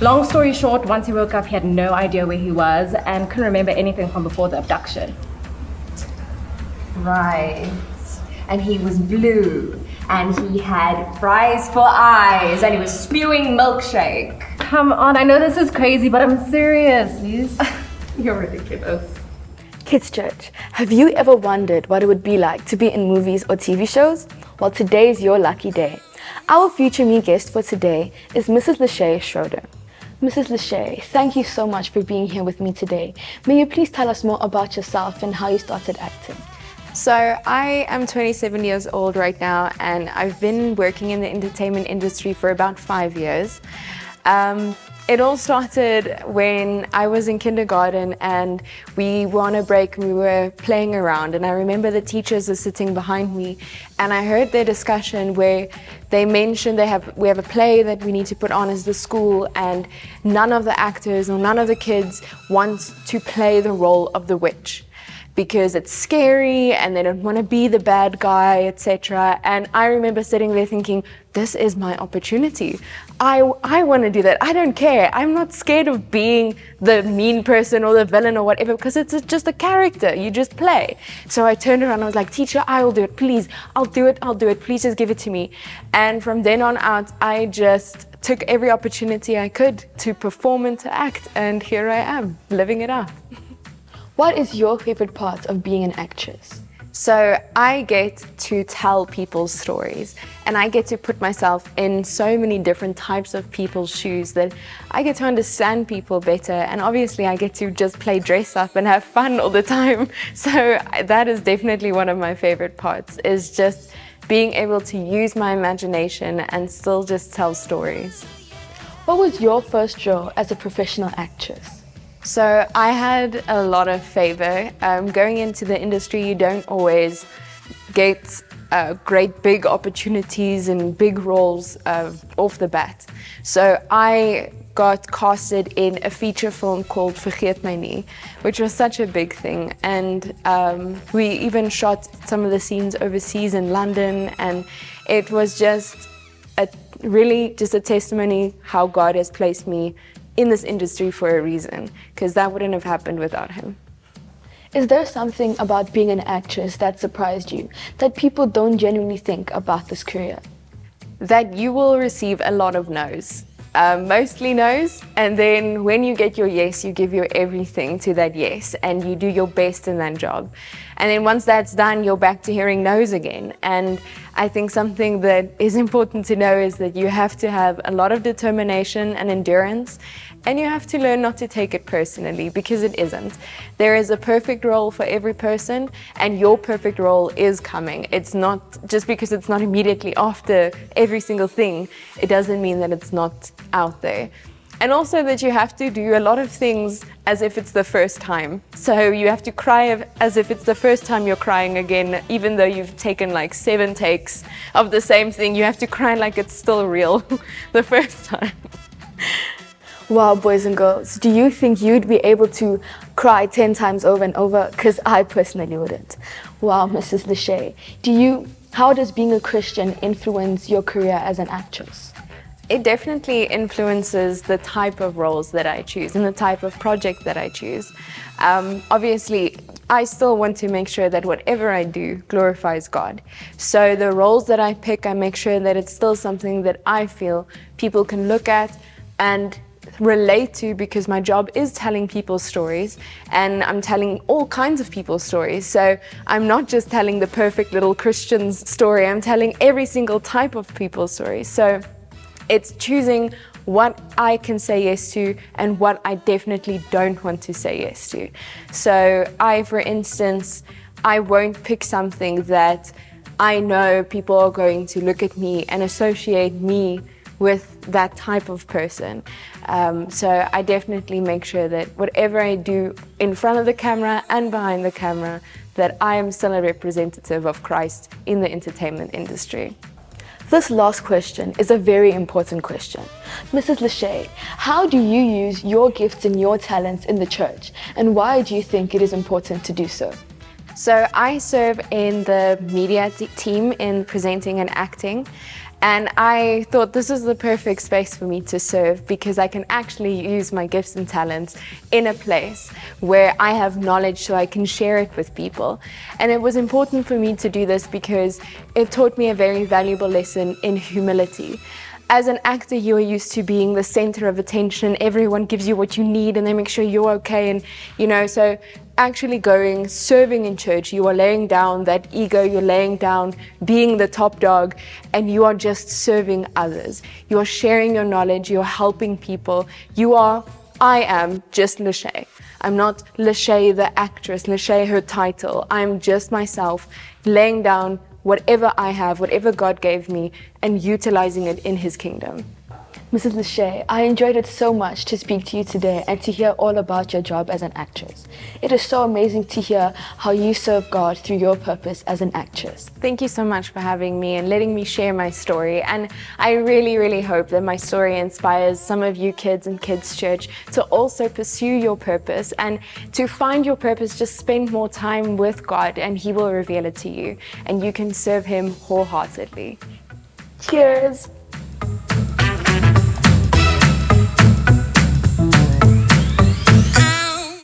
Long story short, once he woke up, he had no idea where he was and couldn't remember anything from before the abduction. Right. And he was blue, and he had fries for eyes, and he was spewing milkshake. Come on, I know this is crazy, but I'm serious. Please. You're ridiculous. Kids Church, have you ever wondered what it would be like to be in movies or TV shows? Well, today is your lucky day. Our future me guest for today is Mrs. Leché Schroeder. Mrs. Leché, thank you so much for being here with me today. May you please tell us more about yourself and how you started acting? So I am 27 years old right now, and I've been working in the entertainment industry for about 5 years. It all started when I was in kindergarten and we were on a break and we were playing around, and I remember the teachers were sitting behind me and I heard their discussion where they mentioned we have a play that we need to put on as the school, and none of the actors or none of the kids want to play the role of the witch because it's scary and they don't want to be the bad guy, etc. And I remember sitting there thinking, this is my opportunity. I want to do that. I don't care. I'm not scared of being the mean person or the villain or whatever, because it's just a character. You just play. So I turned around and I was like, teacher, I will do it. Please, I'll do it. Please just give it to me. And from then on out, I just took every opportunity I could to perform and to act. And here I am, living it up. What is your favorite part of being an actress? So I get to tell people's stories, and I get to put myself in so many different types of people's shoes that I get to understand people better, and obviously I get to just play dress up and have fun all the time. So that is definitely one of my favorite parts, is just being able to use my imagination and still just tell stories. What was your first role as a professional actress? So I had a lot of favor. Going into the industry, you don't always get great big opportunities and big roles off the bat. So I got casted in a feature film called Vergeet My Nie, which was such a big thing. And we even shot some of the scenes overseas in London, and it was just really just a testimony how God has placed me in this industry for a reason, because that wouldn't have happened without him. Is there something about being an actress that surprised you, that people don't genuinely think about this career? That you will receive a lot of no's, mostly no's, and then when you get your yes, you give your everything to that yes, and you do your best in that job. And then once that's done, you're back to hearing no's again. And I think something that is important to know is that you have to have a lot of determination and endurance, and you have to learn not to take it personally, because it isn't. There is a perfect role for every person, and your perfect role is coming. It's not just because it's not immediately after every single thing, it doesn't mean that it's not out there. And also that you have to do a lot of things as if it's the first time. So you have to cry as if it's the first time you're crying again, even though you've taken like 7 takes of the same thing. You have to cry like it's still real the first time. Wow, boys and girls, do you think you'd be able to cry 10 times over and over? Because I personally wouldn't. Wow, Mrs. Leché, how does being a Christian influence your career as an actress? It definitely influences the type of roles that I choose and the type of project that I choose. Obviously, I still want to make sure that whatever I do glorifies God. So the roles that I pick, I make sure that it's still something that I feel people can look at and relate to, because my job is telling people's stories, and I'm telling all kinds of people's stories. So I'm not just telling the perfect little Christian's story, I'm telling every single type of people's stories. So it's choosing what I can say yes to and what I definitely don't want to say yes to. So for instance, I won't pick something that I know people are going to look at me and associate me with that type of person. So I definitely make sure that whatever I do in front of the camera and behind the camera, that I am still a representative of Christ in the entertainment industry. This last question is a very important question. Mrs. Leché, how do you use your gifts and your talents in the church, and why do you think it is important to do so? So I serve in the media team in presenting and acting. And I thought this is the perfect space for me to serve because I can actually use my gifts and talents in a place where I have knowledge so I can share it with people. And it was important for me to do this because it taught me a very valuable lesson in humility. As an actor, you are used to being the center of attention. Everyone gives you what you need and they make sure you're okay. And, so actually going, serving in church, you are laying down that ego, you're laying down being the top dog, and you are just serving others. You are sharing your knowledge, you're helping people. I am just Leché. I'm not Leché the actress, Leché her title. I'm just myself, laying down whatever I have, whatever God gave me, and utilizing it in His kingdom. Mrs. Leché, I enjoyed it so much to speak to you today and to hear all about your job as an actress. It is so amazing to hear how you serve God through your purpose as an actress. Thank you so much for having me and letting me share my story. And I really, really hope that my story inspires some of you kids in Kids Church to also pursue your purpose. And to find your purpose, just spend more time with God and He will reveal it to you. And you can serve Him wholeheartedly. Cheers!